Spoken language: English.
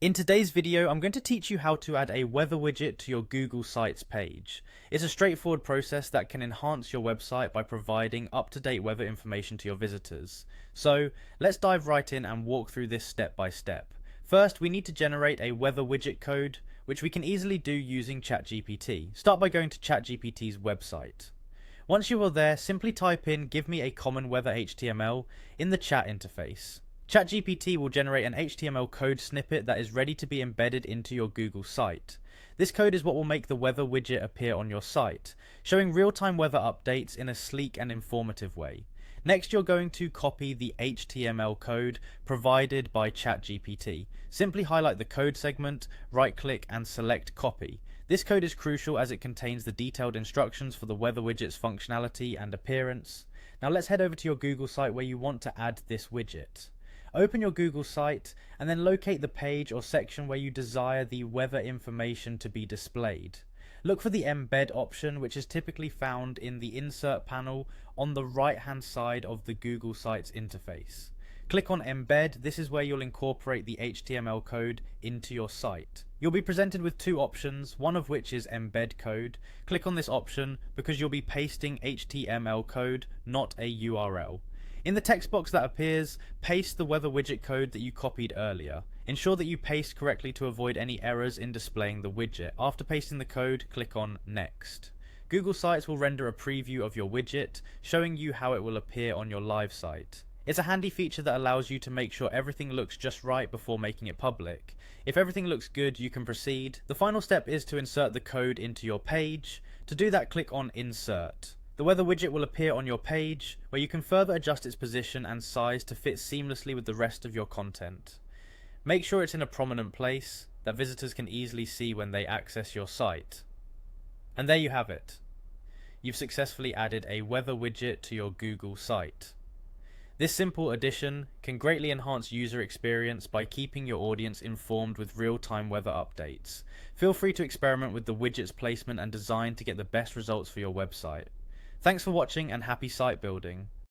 In today's video, I'm going to teach you how to add a weather widget to your Google Sites page. It's a straightforward process that can enhance your website by providing up-to-date weather information to your visitors. So let's dive right in and walk through this step by step. First, we need to generate a weather widget code, which we can easily do using ChatGPT. Start by going to ChatGPT's website. Once you are there, simply type in "give me a common weather HTML" in the chat interface. ChatGPT will generate an HTML code snippet that is ready to be embedded into your Google site. This code is what will make the weather widget appear on your site, showing real-time weather updates in a sleek and informative way. Next, you're going to copy the HTML code provided by ChatGPT. Simply highlight the code segment, right-click and select Copy. This code is crucial as it contains the detailed instructions for the weather widget's functionality and appearance. Now let's head over to your Google site where you want to add this widget. Open your Google site and then locate the page or section where you desire the weather information to be displayed. Look for the embed option, which is typically found in the insert panel on the right hand side of the Google Sites interface. Click on embed. This is where you'll incorporate the HTML code into your site. You'll be presented with two options, one of which is embed code. Click on this option because you'll be pasting HTML code, not a URL. In the text box that appears, paste the weather widget code that you copied earlier. Ensure that you paste correctly to avoid any errors in displaying the widget. After pasting the code, click on Next. Google Sites will render a preview of your widget, showing you how it will appear on your live site. It's a handy feature that allows you to make sure everything looks just right before making it public. If everything looks good, you can proceed. The final step is to insert the code into your page. To do that, click on Insert. The weather widget will appear on your page, where you can further adjust its position and size to fit seamlessly with the rest of your content. Make sure it's in a prominent place that visitors can easily see when they access your site. And there you have it. You've successfully added a weather widget to your Google site. This simple addition can greatly enhance user experience by keeping your audience informed with real-time weather updates. Feel free to experiment with the widget's placement and design to get the best results for your website. Thanks for watching and happy site building.